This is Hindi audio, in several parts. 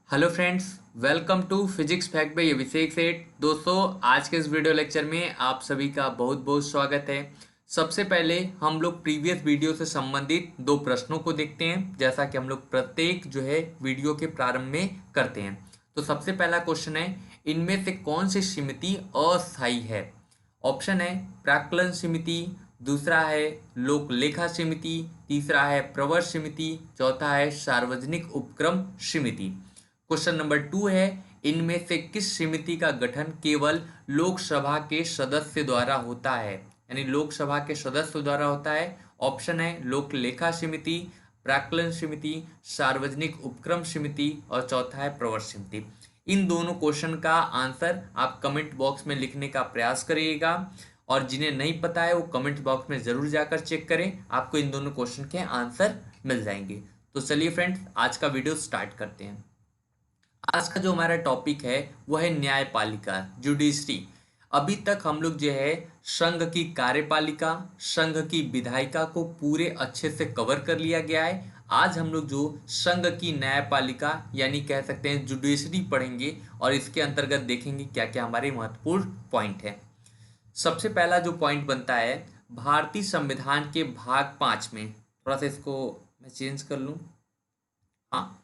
Hello friends, welcome to physics fact by Abhishek Seth. दोस्तों, आज के इस वीडियो लेक्चर में आप सभी का बहुत बहुत स्वागत है। सबसे पहले हम लोग प्रीवियस वीडियो से संबंधित दो प्रश्नों को देखते हैं, जैसा कि हम लोग प्रत्येक जो है वीडियो के प्रारंभ में करते हैं। तो सबसे पहला क्वेश्चन है, इनमें से कौन सी समिति अस्थायी है? ऑप्शन है प्राक्कलन समिति, दूसरा है लोक लेखा समिति, तीसरा है प्रवर समिति, चौथा है सार्वजनिक उपक्रम समिति। क्वेश्चन नंबर 2 है, इनमें से किस समिति का गठन केवल लोकसभा के सदस्य द्वारा होता है? यानी लोकसभा के सदस्य द्वारा होता है। ऑप्शन है लोक लेखा समिति, प्राक्कलन समिति, सार्वजनिक उपक्रम समिति और चौथा है प्रवर समिति। इन दोनों क्वेश्चन का आंसर आप कमेंट बॉक्स में लिखने का प्रयास करिएगा, और जिन्हें नहीं पता है वो कमेंट बॉक्स में जरूर जाकर चेक करें, आपको इन दोनों क्वेश्चन के आंसर मिल जाएंगे। तो चलिए फ्रेंड्स, आज का वीडियो स्टार्ट करते हैं। आज का जो हमारा टॉपिक है वो है न्यायपालिका, जुडिशरी। अभी तक हम लोग जो है संघ की कार्यपालिका, संघ की विधायिका को पूरे अच्छे से कवर कर लिया गया है। आज हम लोग जो संघ की न्यायपालिका यानी कह सकते हैं जुडिशरी पढ़ेंगे, और इसके अंतर्गत देखेंगे क्या क्या हमारे महत्वपूर्ण पॉइंट है। सबसे पहला जो पॉइंट बनता है, भारतीय संविधान के भाग 5 में, थोड़ा सा इसको मैं चेंज कर लूँ। हाँ,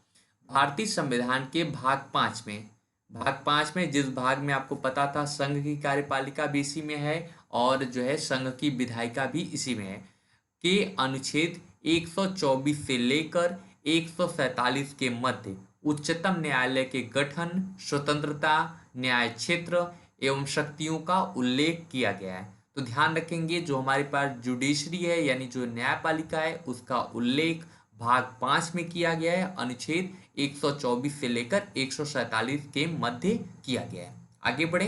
भारतीय संविधान के भाग 5 में जिस भाग में आपको पता था संघ की कार्यपालिका भी इसी में है और जो है संघ की विधायिका भी इसी में है, के अनुच्छेद 124 से लेकर 147 के मध्य उच्चतम न्यायालय के गठन, स्वतंत्रता, न्याय क्षेत्र एवं शक्तियों का उल्लेख किया गया है। तो ध्यान रखेंगे, जो हमारे पास जुडिशरी है यानी जो न्यायपालिका है उसका उल्लेख भाग 5 में किया गया है, अनुच्छेद 124 से लेकर 147 के मध्य किया गया है। आगे बढ़े।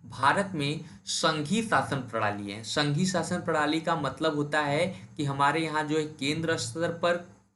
भारत में संघीय शासन प्रणाली है। संघीय शासन प्रणाली का मतलब होता है कि हमारे यहाँ जो है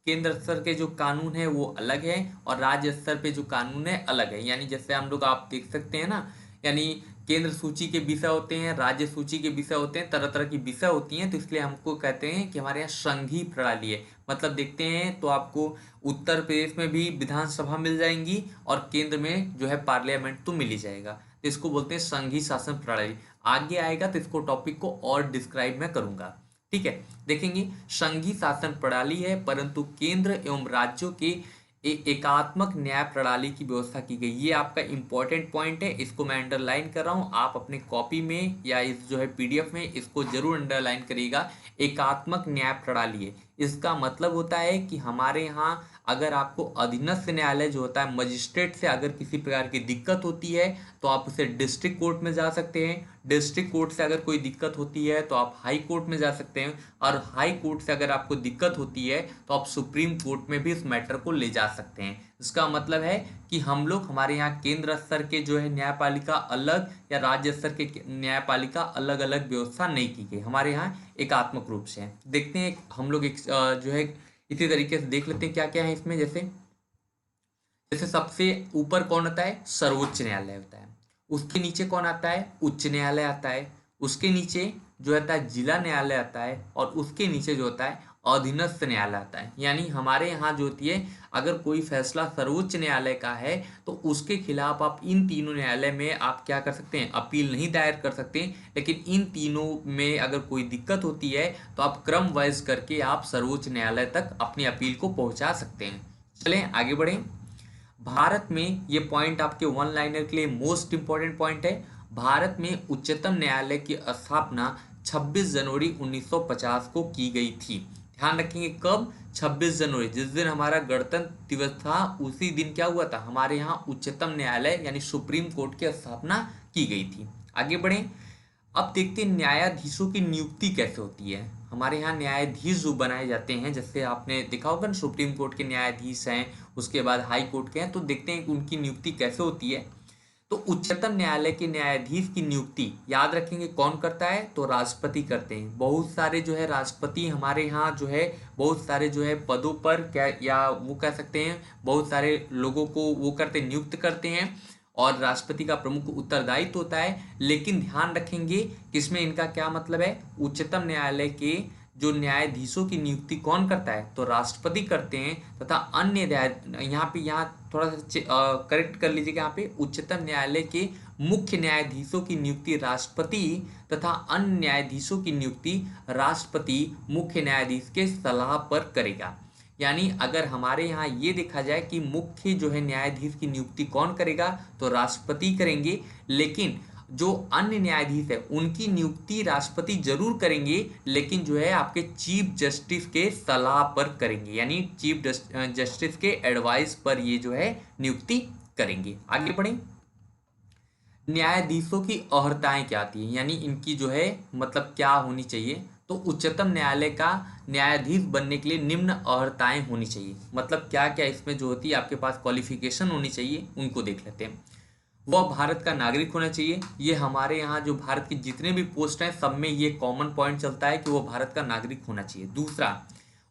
केंद्र स्तर के जो कानून है वो अलग है और राज्य स्तर पे जो कानून है अलग है। यानी जैसे हम लोग आप देख सकते हैं ना, यानी केंद्र सूची के विषय होते हैं, राज्य सूची के विषय होते हैं, तरह तरह की विषय होती हैं, तो इसलिए हमको कहते हैं कि हमारे यहाँ संघीय प्रणाली है। मतलब देखते हैं तो आपको उत्तर प्रदेश में भी विधानसभा मिल जाएंगी और केंद्र में जो है पार्लियामेंट तो मिल ही जाएगा, तो इसको बोलते हैं संघीय शासन प्रणाली। आगे आएगा तो इसको टॉपिक को और डिस्क्राइब मैं करूंगा, ठीक है। देखेंगे, संघीय शासन प्रणाली है परंतु केंद्र एवं राज्यों के एकात्मक न्याय प्रणाली की व्यवस्था की गई। ये आपका इंपॉर्टेंट पॉइंट है, इसको मैं अंडरलाइन कर रहा हूँ। आप अपने कॉपी में या इस जो है पीडीएफ में इसको जरूर अंडरलाइन करिएगा। एकात्मक न्याय प्रणाली है, इसका मतलब होता है कि हमारे यहाँ अगर आपको अधीनस्थ न्यायालय जो होता है, मजिस्ट्रेट से अगर किसी प्रकार की दिक्कत होती है तो आप उसे डिस्ट्रिक्ट कोर्ट में जा सकते हैं। डिस्ट्रिक्ट कोर्ट से अगर कोई दिक्कत होती है तो आप हाई कोर्ट में जा सकते हैं, और हाई कोर्ट से अगर आपको दिक्कत होती है तो आप सुप्रीम कोर्ट में भी इस मैटर को ले जा सकते हैं। इसका मतलब है कि हम लोग, हमारे यहाँ केंद्र स्तर के जो है न्यायपालिका अलग या राज्य स्तर के न्यायपालिका अलग अलग व्यवस्था नहीं की गई, हमारे यहाँ एकात्मक रूप से है। देखते हैं हम लोग एक जो है इसी तरीके से देख लेते हैं क्या क्या है इसमें। जैसे जैसे सबसे ऊपर कौन होता है? सर्वोच्च न्यायालय होता है। उसके नीचे कौन आता है? उच्च न्यायालय आता है। उसके नीचे जो होता है जिला न्यायालय आता है, और उसके नीचे जो होता है अधीनस्थ न्यायालय आता है। यानी हमारे यहाँ जो होती है, अगर कोई फैसला सर्वोच्च न्यायालय का है तो उसके खिलाफ आप इन तीनों न्यायालय में आप क्या कर सकते हैं? अपील नहीं दायर कर सकते, लेकिन इन तीनों में अगर कोई दिक्कत होती है तो आप क्रम वाइज करके आप सर्वोच्च न्यायालय तक अपनी अपील को पहुंचा सकते हैं। चलें आगे बढ़ें। भारत में ये पॉइंट आपके वन लाइनर के लिए मोस्ट इंपॉर्टेंट पॉइंट है। भारत में उच्चतम न्यायालय की स्थापना 26 जनवरी 1950 को की गई थी। ध्यान रखेंगे कब? 26 जनवरी, जिस दिन हमारा गणतंत्र दिवस था उसी दिन क्या हुआ था? हमारे यहाँ उच्चतम न्यायालय यानी सुप्रीम कोर्ट की स्थापना की गई थी। आगे बढ़ें। अब देखते हैं न्यायाधीशों की नियुक्ति कैसे होती है। हमारे यहाँ न्यायाधीश जो बनाए जाते हैं, जैसे आपने देखा होगा ना, सुप्रीम कोर्ट के न्यायाधीश हैं, उसके बाद हाई कोर्ट के हैं, तो देखते हैं कि उनकी नियुक्ति कैसे होती है। तो उच्चतम न्यायालय के न्यायाधीश की नियुक्ति याद रखेंगे कौन करता है? तो राष्ट्रपति करते हैं। बहुत सारे जो है राष्ट्रपति हमारे यहाँ जो है बहुत सारे जो है पदों पर क्या, या वो कह सकते हैं बहुत सारे लोगों को वो करते, नियुक्त करते हैं, और राष्ट्रपति का प्रमुख उत्तरदायित्व तो होता है। लेकिन ध्यान रखेंगे कि इसमें इनका क्या मतलब है? उच्चतम न्यायालय के जो न्यायाधीशों की नियुक्ति कौन करता है, तो राष्ट्रपति करते हैं, तथा अन्य यहाँ थोड़ा सा करेक्ट कर लीजिएगा, यहाँ पे उच्चतम न्यायालय के मुख्य न्यायाधीशों की नियुक्ति राष्ट्रपति तथा अन्य न्यायाधीशों की नियुक्ति राष्ट्रपति मुख्य न्यायाधीश के सलाह पर करेगा। यानी अगर हमारे यहाँ ये देखा जाए कि मुख्य जो है न्यायाधीश की नियुक्ति कौन करेगा, तो राष्ट्रपति करेंगे, लेकिन जो अन्य न्यायाधीश है उनकी नियुक्ति राष्ट्रपति जरूर करेंगे, लेकिन जो है आपके चीफ जस्टिस के सलाह पर करेंगे, यानी चीफ जस्टिस के एडवाइस पर ये जो है नियुक्ति करेंगे। आगे बढ़ें। न्यायाधीशों की अहर्ताएं क्या आती है, यानी इनकी जो है मतलब क्या होनी चाहिए, तो उच्चतम न्यायालय का न्यायाधीश बनने के लिए निम्न अहर्ताएं होनी चाहिए। मतलब क्या क्या इसमें जो होती है आपके पास क्वालिफिकेशन होनी चाहिए, उनको देख लेते हैं। वह भारत का नागरिक होना चाहिए। ये हमारे यहाँ जो भारत की जितने भी पोस्ट हैं सब में ये कॉमन पॉइंट चलता है कि वो भारत का नागरिक होना चाहिए। दूसरा,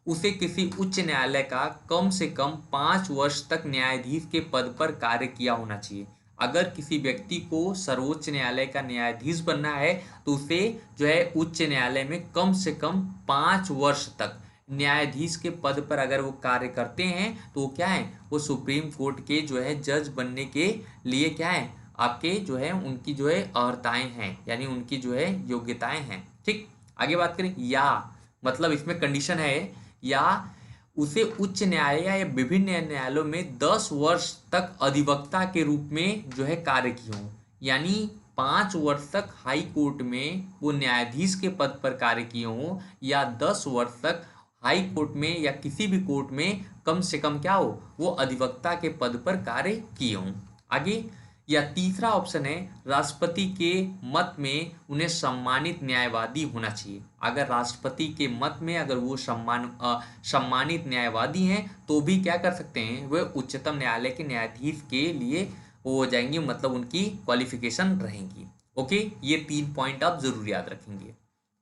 उसे किसी उच्च न्यायालय का कम से कम 5 वर्ष तक न्यायाधीश के पद पर कार्य किया होना चाहिए। अगर किसी व्यक्ति को सर्वोच्च न्यायालय का न्यायाधीश बनना है तो उसे जो है उच्च न्यायालय में कम से कम 5 वर्ष तक न्यायाधीश के पद पर अगर वो कार्य करते हैं तो वो क्या है, वो सुप्रीम कोर्ट के जो है जज बनने के लिए क्या है, आपके जो है उनकी जो है अर्हताएं हैं, यानी उनकी जो है योग्यताएं हैं। ठीक, आगे बात करें। या मतलब इसमें कंडीशन है, या उसे उच्च न्यायालय या विभिन्न न्यायालयों में 10 वर्ष तक अधिवक्ता के रूप में जो है कार्य किए हों, यानी 5 वर्ष तक हाई कोर्ट में वो न्यायाधीश के पद पर कार्य किए हों, या 10 वर्ष तक हाई कोर्ट में या किसी भी कोर्ट में कम से कम क्या हो, वो अधिवक्ता के पद पर कार्य किए हों। आगे, या तीसरा ऑप्शन है, राष्ट्रपति के मत में उन्हें सम्मानित न्यायवादी होना चाहिए। अगर राष्ट्रपति के मत में अगर वो सम्मानित न्यायवादी हैं तो भी क्या कर सकते हैं, वे उच्चतम न्यायालय के न्यायाधीश के लिए वो हो जाएंगे, मतलब उनकी क्वालिफिकेशन रहेंगी। ओके, ये 3 पॉइंट आप जरूर याद रखेंगे।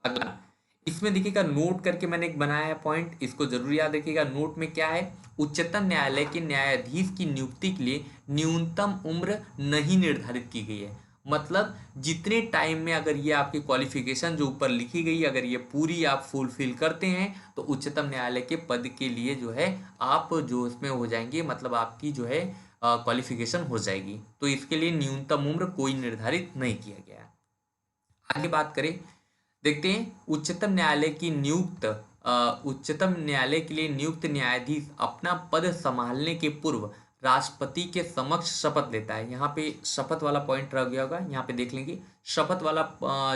अगला, इसमें देखिएगा नोट करके मैंने एक बनाया है पॉइंट, इसको जरूर याद रखिएगा। नोट में क्या है, उच्चतम न्यायालय के न्यायाधीश की नियुक्ति के लिए न्यूनतम उम्र नहीं निर्धारित की गई है। मतलब जितने टाइम में अगर ये आपकी क्वालिफिकेशन जो ऊपर लिखी गई अगर ये पूरी आप फुलफिल करते हैं तो उच्चतम न्यायालय के पद के लिए जो है आप जो इसमें हो जाएंगे, मतलब आपकी जो है क्वालिफिकेशन हो जाएगी। तो इसके लिए न्यूनतम उम्र कोई निर्धारित नहीं किया गया है। आगे बात करें, देखते हैं उच्चतम न्यायालय के लिए नियुक्त न्यायाधीश अपना पद संभालने के पूर्व राष्ट्रपति के समक्ष शपथ लेता है। यहाँ पे शपथ वाला पॉइंट रह गया होगा, यहाँ पे देख लेंगे। शपथ वाला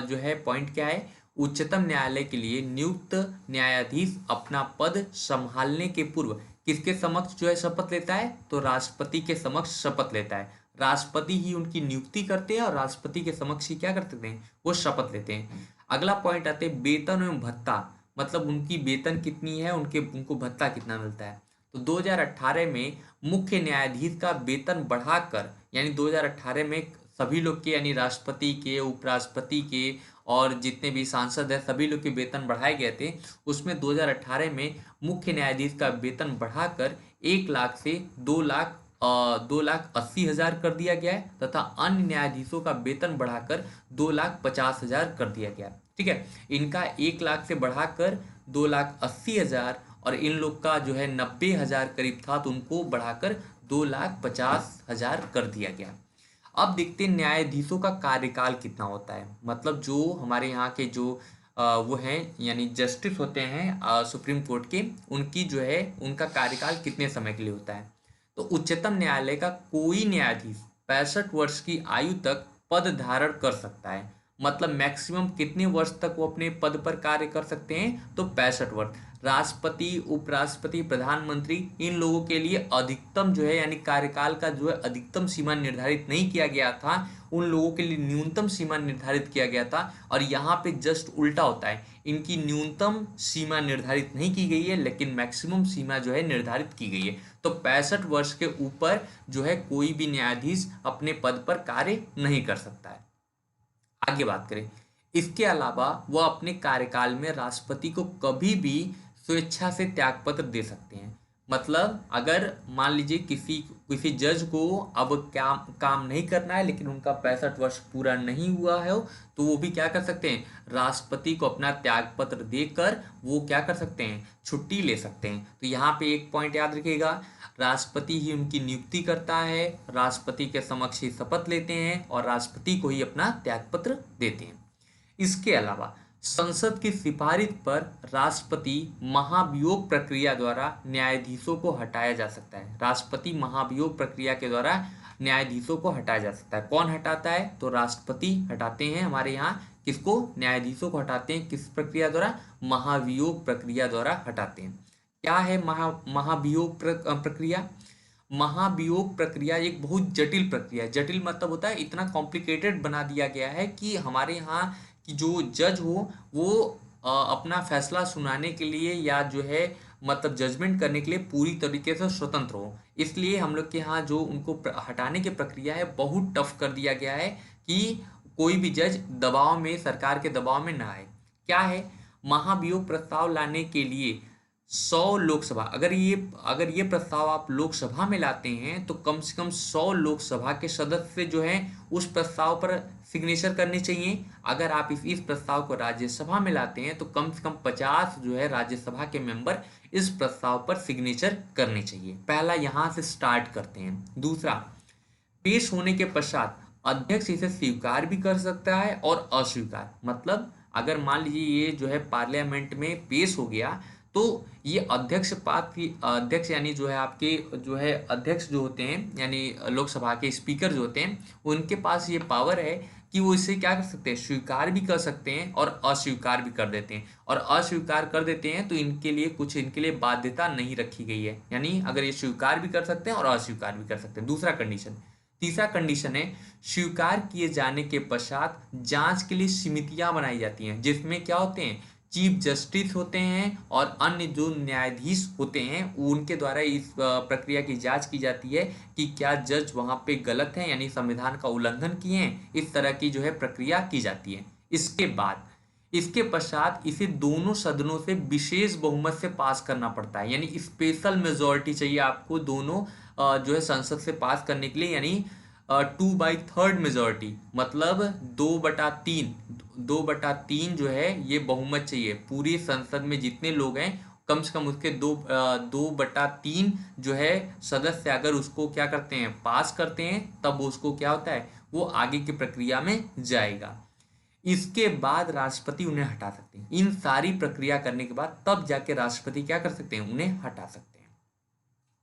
जो है पॉइंट क्या है, उच्चतम न्यायालय के लिए नियुक्त न्यायाधीश अपना पद संभालने के पूर्व किसके समक्ष जो है शपथ लेता है, तो राष्ट्रपति के समक्ष शपथ लेता है। राष्ट्रपति ही उनकी नियुक्ति करते हैं और राष्ट्रपति के समक्ष ही क्या करते हैं, वो शपथ लेते हैं। अगला पॉइंट आते हैं वेतन एवं भत्ता, मतलब उनकी वेतन कितनी है, उनको भत्ता कितना मिलता है। तो 2018 में मुख्य न्यायाधीश का वेतन बढ़ाकर, यानी 2018 में सभी लोग के, यानी राष्ट्रपति के, उपराष्ट्रपति के और जितने भी सांसद हैं सभी लोग के वेतन बढ़ाए गए थे। उसमें 2018 में मुख्य न्यायाधीश का वेतन बढ़ाकर 1 लाख से 2,80,000 कर दिया गया है, तथा अन्य न्यायाधीशों का वेतन बढ़ाकर 2,50,000 कर दिया गया। ठीक है, इनका 1 लाख से बढ़ाकर 2,80,000 और इन लोग का जो है 90,000 करीब था तो उनको बढ़ाकर 2,50,000 कर दिया गया। अब देखते हैं न्यायाधीशों का कार्यकाल कितना होता है। मतलब जो हमारे यहाँ के जो वो हैं यानी जस्टिस होते हैं सुप्रीम कोर्ट के, उनकी जो है उनका कार्यकाल कितने समय के लिए होता है। तो उच्चतम न्यायालय का कोई न्यायाधीश 65 वर्ष की आयु तक पद धारण कर सकता है। मतलब मैक्सिमम कितने वर्ष तक वो अपने पद पर कार्य कर सकते हैं, तो 65 वर्ष। राष्ट्रपति, उपराष्ट्रपति, प्रधानमंत्री, इन लोगों के लिए अधिकतम जो है यानी कार्यकाल का जो है अधिकतम सीमा निर्धारित नहीं किया गया था, उन लोगों के लिए न्यूनतम सीमा निर्धारित किया गया था। और यहाँ पे जस्ट उल्टा होता है, इनकी न्यूनतम सीमा निर्धारित नहीं की गई है लेकिन मैक्सिमम सीमा जो है निर्धारित की गई है। तो 65 वर्ष के ऊपर जो है कोई भी न्यायाधीश अपने पद पर कार्य नहीं कर सकता है। आगे बात करें, इसके अलावा वह अपने कार्यकाल में राष्ट्रपति को कभी भी स्वेच्छा से त्यागपत्र दे सकते हैं। मतलब अगर मान लीजिए किसी किसी जज को अब काम नहीं करना है, लेकिन उनका 65 वर्ष पूरा नहीं हुआ है, तो वो भी क्या कर सकते हैं, राष्ट्रपति को अपना त्यागपत्र देकर वो क्या कर सकते हैं, छुट्टी ले सकते हैं। तो यहाँ पे एक पॉइंट याद रखिएगा, राष्ट्रपति ही उनकी नियुक्ति करता है, राष्ट्रपति के समक्ष ही शपथ लेते हैं और राष्ट्रपति को ही अपना त्यागपत्र देते हैं। इसके अलावा संसद की सिफारिश पर राष्ट्रपति महाभियोग प्रक्रिया द्वारा न्यायाधीशों को हटाया जा सकता है। राष्ट्रपति महाभियोग प्रक्रिया के द्वारा न्यायाधीशों को हटाया जा सकता है। कौन हटाता है, तो राष्ट्रपति हटाते हैं हमारे यहाँ। किसको, न्यायाधीशों को हटाते हैं। किस प्रक्रिया द्वारा, महाभियोग प्रक्रिया द्वारा हटाते हैं। क्या है महाभियोग प्रक्रिया? महाभियोग प्रक्रिया एक बहुत जटिल प्रक्रिया है। जटिल मतलब होता है इतना कॉम्प्लिकेटेड बना दिया गया है कि हमारे यहाँ कि जो जज हो वो अपना फैसला सुनाने के लिए या जो है मतलब जजमेंट करने के लिए पूरी तरीके से स्वतंत्र हो। इसलिए हम लोग के यहाँ जो उनको हटाने की प्रक्रिया है बहुत टफ कर दिया गया है कि कोई भी जज दबाव में, सरकार के दबाव में ना आए। क्या है, महाभियोग प्रस्ताव लाने के लिए 100 लोकसभा, अगर ये प्रस्ताव आप लोकसभा में लाते हैं तो कम से कम 100 लोकसभा के सदस्य जो हैं उस प्रस्ताव पर सिग्नेचर करने चाहिए। अगर आप इस प्रस्ताव को राज्यसभा में लाते हैं तो कम से कम 50 जो है राज्यसभा के मेंबर इस प्रस्ताव पर सिग्नेचर करने चाहिए। पहला यहाँ से स्टार्ट करते हैं। दूसरा, पेश होने के पश्चात अध्यक्ष इसे स्वीकार भी कर सकता है और अस्वीकार, मतलब अगर मान लीजिए ये जो है पार्लियामेंट में पेश हो गया तो ये अध्यक्ष यानी जो है आपके जो है अध्यक्ष जो होते हैं यानी लोकसभा के स्पीकर जो होते हैं, उनके पास ये पावर है कि वो इसे क्या कर सकते हैं, स्वीकार भी कर सकते हैं और अस्वीकार भी कर देते हैं। और अस्वीकार कर देते हैं तो इनके लिए बाध्यता नहीं रखी गई है, यानी अगर ये स्वीकार भी कर सकते हैं और अस्वीकार भी कर सकते हैं। दूसरा कंडीशन। तीसरा कंडीशन है, स्वीकार किए जाने के पश्चात जांच के लिए समितियां बनाई जाती हैं, जिसमें क्या होते हैं, चीफ जस्टिस होते हैं और अन्य जो न्यायाधीश होते हैं उनके द्वारा इस प्रक्रिया की जांच की जाती है कि क्या जज वहां पे गलत है यानी संविधान का उल्लंघन किए हैं। इस तरह की जो है प्रक्रिया की जाती है। इसके पश्चात इसे दोनों सदनों से विशेष बहुमत से पास करना पड़ता है, यानी स्पेशल मेजोरिटी चाहिए आपको दोनों जो है संसद से पास करने के लिए, यानी 2/3 मेजोरिटी, मतलब 2/3 जो है ये बहुमत चाहिए। पूरी संसद में जितने लोग हैं कम से कम उसके 2/3 जो है सदस्य अगर उसको क्या करते हैं, पास करते हैं, तब उसको क्या होता है, वो आगे की प्रक्रिया में जाएगा। इसके बाद राष्ट्रपति उन्हें हटा सकते हैं। इन सारी प्रक्रिया करने के बाद तब जाके राष्ट्रपति क्या कर सकते हैं, उन्हें हटा सकते हैं।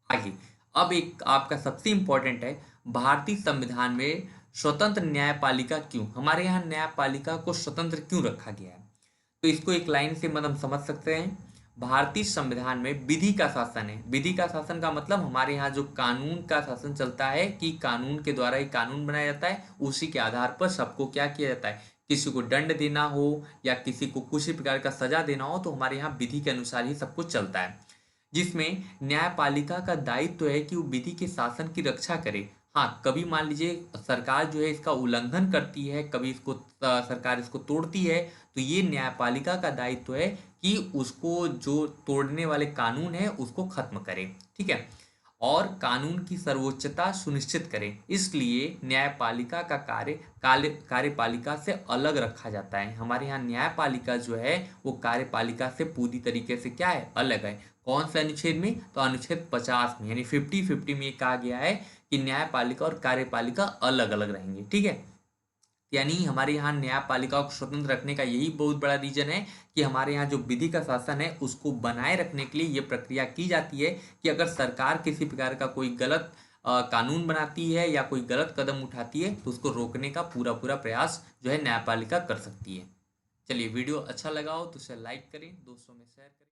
आगे अब एक आपका सबसे इंपॉर्टेंट है, भारतीय संविधान में स्वतंत्र न्यायपालिका क्यों, हमारे यहाँ न्यायपालिका को स्वतंत्र क्यों रखा गया है। तो इसको एक लाइन से मतलब समझ सकते हैं। भारतीय संविधान में विधि का शासन है। विधि का शासन का मतलब हमारे यहाँ जो कानून का शासन चलता है कि कानून के द्वारा ही कानून बनाया जाता है, उसी के आधार पर सबको क्या किया जाता है, किसी को दंड देना हो या किसी को किसी प्रकार का सजा देना हो तो हमारे यहाँ विधि के अनुसार ही सब कुछ चलता है, जिसमें न्यायपालिका का दायित्व है कि वो विधि के शासन की रक्षा करे। हाँ, कभी मान लीजिए सरकार जो है इसका उल्लंघन करती है, कभी इसको सरकार इसको तोड़ती है, तो ये न्यायपालिका का दायित्व है कि उसको जो तोड़ने वाले कानून है उसको खत्म करे, ठीक है, और कानून की सर्वोच्चता सुनिश्चित करे। इसलिए न्यायपालिका का कार्य कार्यपालिका से अलग रखा जाता है। हमारे यहाँ न्यायपालिका जो है वो कार्यपालिका से पूरी तरीके से क्या है, अलग है। कौन से अनुच्छेद में, तो अनुच्छेद 50 में, यानी 50-50 में कहा गया है कि न्यायपालिका और कार्यपालिका अलग अलग रहेंगे, ठीक है। यानी हमारे यहाँ न्यायपालिका को स्वतंत्र रखने का यही बहुत बड़ा रीजन है कि हमारे यहाँ जो विधि का शासन है उसको बनाए रखने के लिए ये प्रक्रिया की जाती है कि अगर सरकार किसी प्रकार का कोई गलत कानून बनाती है या कोई गलत कदम उठाती है तो उसको रोकने का पूरा प्रयास जो है न्यायपालिका कर सकती है। चलिए, वीडियो अच्छा लगा हो तो उसे लाइक करें, दोस्तों में शेयर करें।